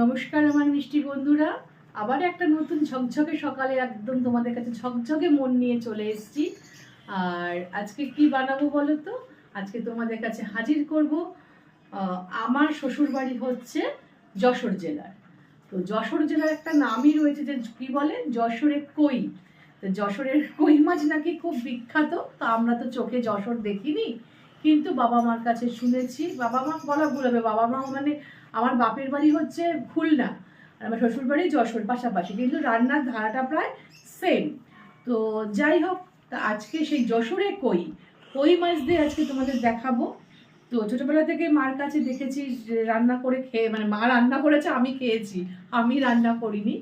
নমস্কার আমার মিষ্টি বন্ধুরা, আবার একটা নতুন ঝকঝকে সকালে একদম তোমাদের কাছে ঝকঝকে মন নিয়ে চলে এসেছি। আর আজকে কি বানাবো বলো তো? আজকে তোমাদের কাছে হাজির করব আমার শ্বশুর বাড়ি হচ্ছে যশোর জেলার। তো যশোর জেলার একটা নামই রয়েছে, যে কি বলে যশোরের কই। তো যশোরের কই মাছ নাকি খুব বিখ্যাত। তো আমরা তো চোখে যশোর দেখিনি, কিন্তু বাবা মার কাছে শুনেছি। বাবা মা বলা ভুল হবে, বাবা মা মানে আমার বাপের বাড়ি হচ্ছে খুলনা আর আমার শ্বশুর বাড়ি যশোর, পাশাপাশি, কিন্তু রান্নার ধারাটা প্রায় সেম। তো যাই হোক, তা আজকে সেই যশোরে কই কই মাছ দিয়ে আজকে তোমাদের দেখাবো। তো ছোটবেলা থেকে মার কাছে দেখেছি রান্না করে খেয়ে, মানে মা রান্না করেছে আমি খেয়েছি, আমি রান্না করিনি।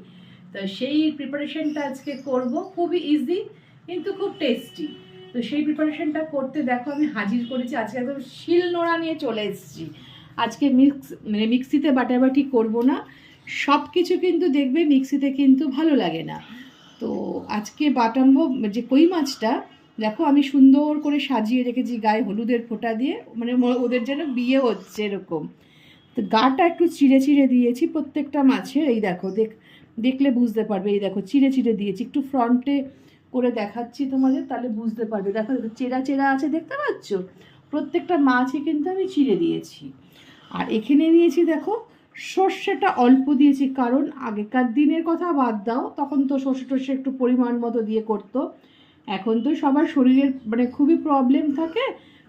তো সেই প্রিপারেশনটা আজকে করব, খুবই ইজি কিন্তু খুব টেস্টি। তো সেই প্রিপারেশনটা করতে দেখো আমি হাজির করেছি। আজকে একদম শিল নোড়া নিয়ে চলে এসেছি। আজকে মিক্সিতে বাটাবাটি করব না, সব কিছু কিন্তু দেখবে মিক্সিতে কিন্তু ভালো লাগে না। তো আজকে বাটাম্বো যে কই মাছটা, দেখো আমি সুন্দর করে সাজিয়ে রেখেছি গায়ে হলুদের ফোঁটা দিয়ে, মানে ওদের যেন বিয়ে হচ্ছে এরকম। তো গাটা একটু চিড়ে চিড়ে দিয়েছি প্রত্যেকটা মাছের। এই দেখো, দেখলে বুঝতে পারবে। এই দেখো চিড়ে চিড়ে দিয়েছি, একটু ফ্রন্টে করে দেখাচ্ছি তোমাদের, তাহলে বুঝতে পারবে। দেখো চেরা চেরা আছে, দেখতে পাচ্ছ? প্রত্যেকটা মাছই কিন্তু আমি চিড়ে দিয়েছি। আর এখানে নিয়েছি দেখো সর্ষেটা অল্প দিয়েছি, কারণ আগেকার দিনের কথা বাদ দাও, তখন তো সর্ষে টর্ষে একটু পরিমাণ মতো দিয়ে করতো। এখন তো সবার শরীরের মানে খুবই প্রবলেম থাকে,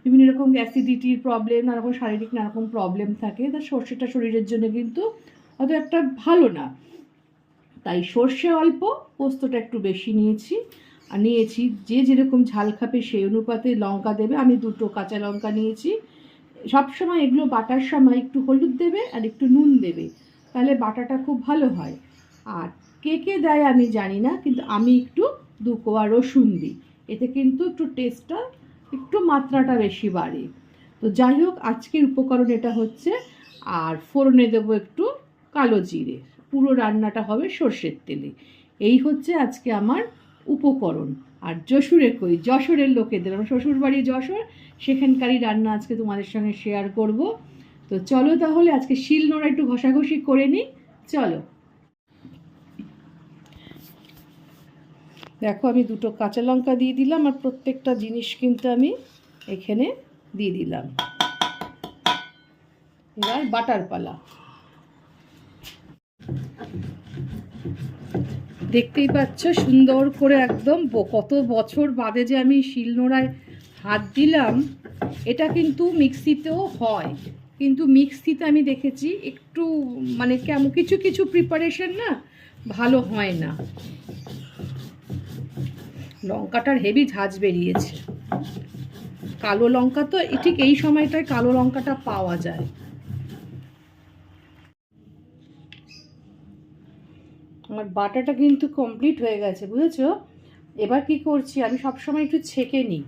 বিভিন্ন রকম অ্যাসিডিটির প্রবলেম, নানা রকম শারীরিক নানা রকম প্রবলেম থাকে। তা সর্ষেটা শরীরের জন্য কিন্তু অত একটা ভালো না, তাই সর্ষে অল্প, পোস্তটা একটু বেশি নিয়েছি। আর নিয়েছি যে যেরকম ঝাল খাবে সেই অনুপাতে লঙ্কা দেবে। আমি 2টো কাঁচা লঙ্কা নিয়েছি। সবসময় এগুলো বাটার সময় একটু হলুদ দেবে আর একটু নুন দেবে, তাহলে বাটাটা খুব ভালো হয়। আর কে কে দেয় আমি জানি না, কিন্তু আমি একটু 2 কোয়া রসুন দিই, এতে কিন্তু একটু টেস্টটা একটু মাত্রাটা বেশি বাড়ে। তো যাই হোক, আজকের উপকরণ এটা হচ্ছে। আর ফোড়নে দেবো একটু কালো জিরে। পুরো রান্নাটা হবে সর্ষের তেলে। এই হচ্ছে আজকে আমার উপকরণ। আর যশোরের লোকেদের, আমার শ্বশুরবাড়ি যশোর, সেখানকারই রান্না আজকে তোমাদের সঙ্গে শেয়ার করব। তো চলো তাহলে আজকে শিল নোড়া একটু ঘষাঘষি করে নিই। চলো, দেখো আমি 2টো কাঁচা লঙ্কা দিয়ে দিলাম, আর প্রত্যেকটা জিনিস কিন্তু আমি এখানে দিয়ে দিলাম। এবার বাটার পালা। দেখতেই পাচ্ছ সুন্দর করে একদম কত বছর বাদে যে আমি শিলনোড়ায় হাত দিলাম। এটা কিন্তু মিক্সিতেও হয়, কিন্তু মিক্সিতে আমি দেখেছি একটু মানে কেমন কিছু কিছু প্রিপারেশন না ভালো হয় না। লঙ্কাটার হেভি ঝাঁঝ বেরিয়েছে। কালো লঙ্কা তো ঠিক এই সময়টায় কালো লঙ্কাটা পাওয়া যায়। আমার বাটাটা কিন্তু কমপ্লিট হয়ে গেছে, বুঝেছো? এবার কি করছি, আমি সবসময় একটু ছেঁকে নিই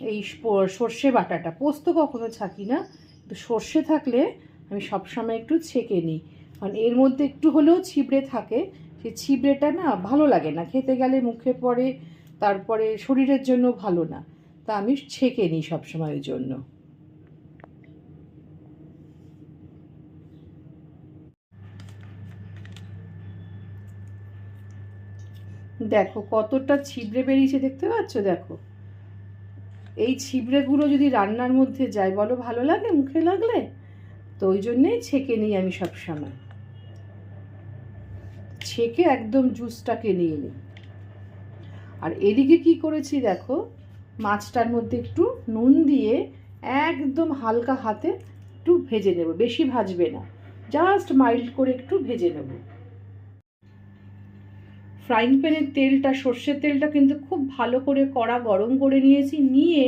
এই সর্ষে বাটাটা। পোস্ত কখনো ছাঁকি না, তো সর্ষে থাকলে আমি সবসময় একটু ছেঁকে নিই, কারণ এর মধ্যে একটু হলেও ছিবড়ে থাকে। সেই ছিবড়েটা না ভালো লাগে না, খেতে গেলে মুখে পড়ে, তারপরে শরীরের জন্য ভালো না। তা আমি ছেঁকে নিই সবসময়ের জন্য। দেখো কতটা ছিবড়ে বেরিয়েছে, দেখতে পাচ্ছ? দেখো এই ছিবড়েগুলো যদি রান্নার মধ্যে যায়, বলো ভালো লাগে মুখে লাগলে? তো ওই জন্যেই ছেঁকে নিই আমি সবসময়। ছেঁকে একদম জুসটাকে নিয়ে নিই। আর এদিকে কি করেছি দেখো, মাছটার মধ্যে একটু নুন দিয়ে একদম হালকা হাতে একটু ভেজে নেব, বেশি ভাজবে না, জাস্ট মাইল্ড করে একটু ভেজে নেব। ফ্রাইং প্যানের তেলটা, সর্ষের তেলটা কিন্তু খুব ভালো করে কড়া গরম করে নিয়েছি, নিয়ে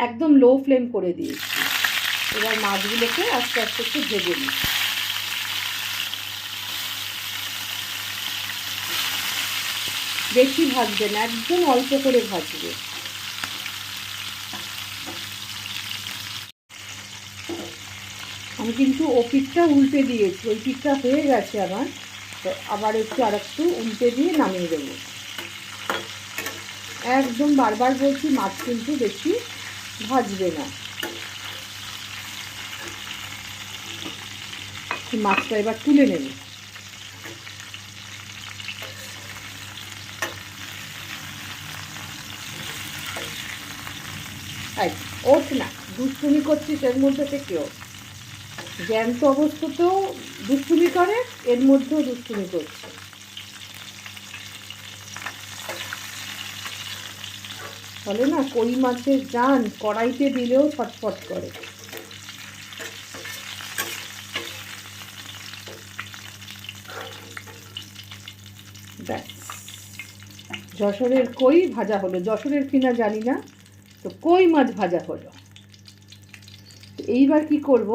একদম লো ফ্লেম করে দিয়েছি। এবার মাছগুলোকে আস্তে আস্তে একটু ভেজে নিই। বেশি ভাজবে না, একদম অল্প করে ভাজবে। আমি কিন্তু ও পিঠটা উল্টে দিয়েছি, ওই পিঠটা হয়ে গেছে আমার। তো আবার একটু আরেকটু উল্টে দিয়ে নামিয়ে দেবো। একদম বারবার বলছি, মাছ কিন্তু বেশি ভাজবে না। মাছটা এবার তুলে নেব। ওঠ না, দুষ্টুমি করছিস এর মধ্যে থেকেও। জ্যান্ত অবস্থাতেও দুষ্টুমি করে, এর মধ্যেও দুষ্টুমি করছে। বলে না কই মাছের জান কড়াইতে দিলেও ছটফট করে। ব্যাস, যশোরের কই ভাজা হলো। যশোরের কিনা জানি না, তো কই মাছ ভাজা হলো। এইবার কি করব,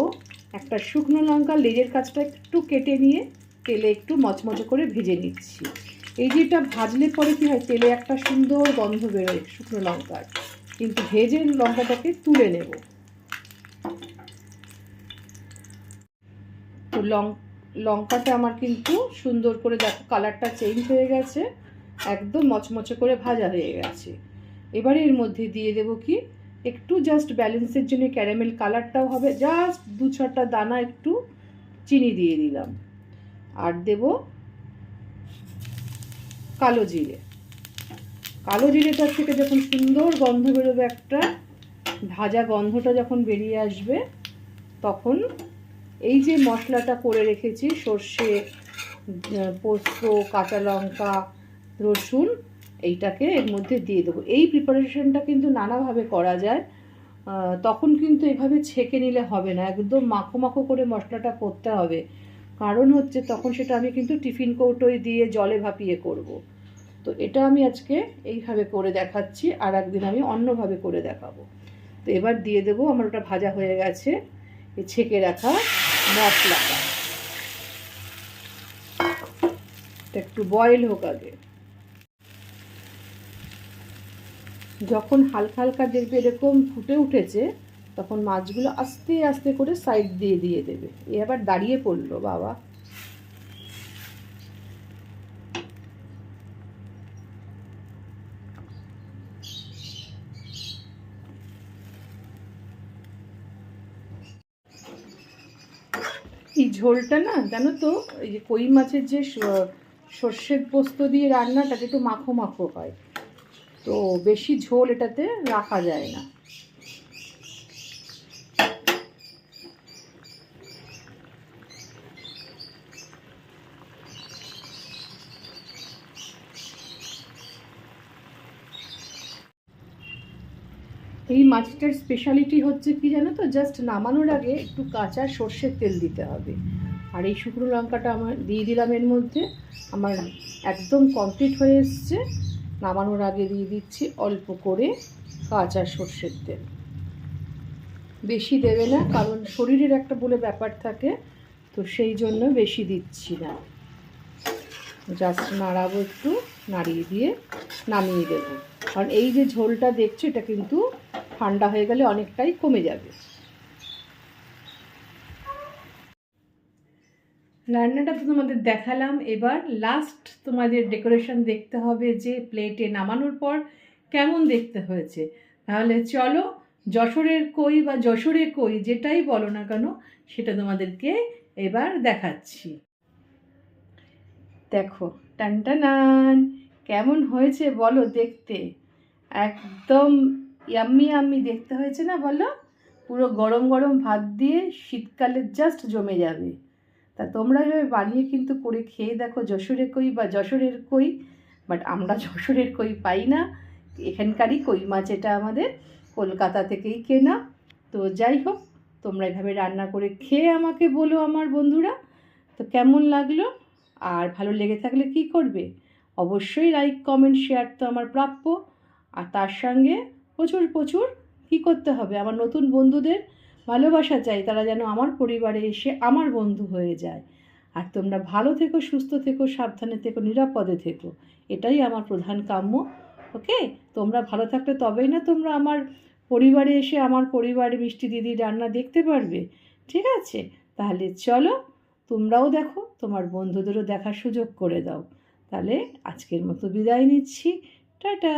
একটা শুকনো লঙ্কা লেজের কাছটা একটু কেটে নিয়ে তেলে একটু মচমচে করে ভেজে নিচ্ছি। এই যেটা ভাজলে পরে কি হয়, তেলে একটা সুন্দর গন্ধ বেরোয় শুকনো লঙ্কার, কিন্তু ভেজে লঙ্কাটাকে তুলে নেব। তো লঙ্কাটা আমার কিন্তু সুন্দর করে দেখো কালারটা চেঞ্জ হয়ে গেছে, একদম মচমচে করে ভাজা হয়ে গেছে। এবারে এর মধ্যে দিয়ে দেব কি, একটু জাস্ট ব্যালেন্সের জন্য ক্যারামেল কালারটাও হবে, জাস্ট 2-4টা দানা একটু চিনি দিয়ে দিলাম। আর দেব কালো জিরে। কালো জিরেটার থেকে যখন সুন্দর গন্ধ বেরোবে, একটা ভাজা গন্ধটা যখন বেরিয়ে আসবে, তখন এই যে মশলাটা করে রেখেছি, সর্ষে, পোস্ত, কাঁচা লঙ্কা, রসুন, এইটাকে এর মধ্যে দিয়ে দেবো। এই প্রিপারেশনটা কিন্তু নানাভাবে করা যায়, তখন কিন্তু এভাবে ছেঁকে নিলে হবে না, একদম মাখো মাখো করে মশলাটা করতে হবে। কারণ হচ্ছে তখন সেটা আমি কিন্তু টিফিন কৌটোয় দিয়ে জলে ভাপিয়ে করব। তো এটা আমি আজকে এইভাবে করে দেখাচ্ছি, আর একদিন আমি অন্যভাবে করে দেখাবো। তো এবার দিয়ে দেবো, আমার ওটা ভাজা হয়ে গেছে, এই ছেঁকে রাখা মশলাটা। একটু বয়েল হোক আগে। যখন হালকা হালকা দেখবে এরকম ফুটে উঠেছে, তখন মাছগুলো আস্তে আস্তে করে সাইড দিয়ে দিয়ে দেবে। এ আবার দাঁড়িয়ে পড়লো বাবা। এই ঝোলটা না জানো তো, এই যে কই মাছের যে সর্ষের পোস্ত দিয়ে রান্নাটা একটু মাখো মাখো হয়, তো বেশি ঝোল এটাতে রাখা যায় না। এই মাছটার স্পেশালিটি হচ্ছে কি জানো তো, জাস্ট নামানোর আগে একটু কাঁচা সর্ষের তেল দিতে হবে। আর এই শুকনো লঙ্কাটা আমার দিয়ে দিলাম এর মধ্যে, আমার একদম কমপ্লিট হয়ে এসছে। নামানোর আগে দিয়ে দিচ্ছি অল্প করে কাঁচা সর্ষের তেল। বেশি দেবে না, কারণ শরীরের একটা বলে ব্যাপার থাকে, তো সেই জন্য বেশি দিচ্ছি না। জাস্ট নাড়াবো, একটু নাড়িয়ে দিয়ে নামিয়ে দেবো। কারণ এই যে ঝোলটা দেখছো, এটা কিন্তু ঠান্ডা হয়ে গেলে অনেকটাই কমে যাবে। রান্নাটা তো তোমাদের দেখালাম, এবার লাস্ট তোমাদের ডেকোরেশন দেখতে হবে, যে প্লেটে নামানোর পর কেমন দেখতে হয়েছে। তাহলে চলো, যশোরের কই বা যশোরে কই যেটাই বলো না কেন, সেটা তোমাদেরকে এবার দেখাচ্ছি। দেখো, টানটানান, কেমন হয়েছে বলো দেখতে? একদম ইয়াম্মি ইয়াম্মি দেখতে হয়েছে না বলো? পুরো গরম গরম ভাত দিয়ে শীতকালে জাস্ট জমে যাবে। তা তোমরা এভাবে বানিয়ে কিন্তু করে খেয়ে দেখো, যশোরে কই বা যশোরের কই। বাট আমরা যশোরের কই পাই না, এখানকারই কই মাছ, এটা আমাদের কলকাতা থেকেই কেনা। তো যাই হোক, তোমরা এভাবে রান্না করে খেয়ে আমাকে বলো আমার বন্ধুরা, তো কেমন লাগলো। আর ভালো লেগে থাকলে কি করবে, অবশ্যই লাইক কমেন্ট শেয়ার তো আমার প্রাপ্য। আর তার সঙ্গে প্রচুর প্রচুর কী করতে হবে, আমার নতুন বন্ধুদের ভালোবাসা চাই, তারা যেন আমার পরিবারে এসে আমার বন্ধু হয়ে যায়। আর তোমরা ভালো থেকো, সুস্থ থেকো, সাবধানে থেকো, নিরাপদে থেকো, এটাই আমার প্রধান কাম্য। ওকে, তোমরা ভালো থাকলে তবেই না তোমরা আমার পরিবারে এসে আমার পরিবারে মিষ্টি দিদি রান্না দেখতে পারবে। ঠিক আছে, তাহলে চলো, তোমরাও দেখো, তোমার বন্ধুদেরও দেখার সুযোগ করে দাও। তাহলে আজকের মতো বিদায় নিচ্ছি, টাটা।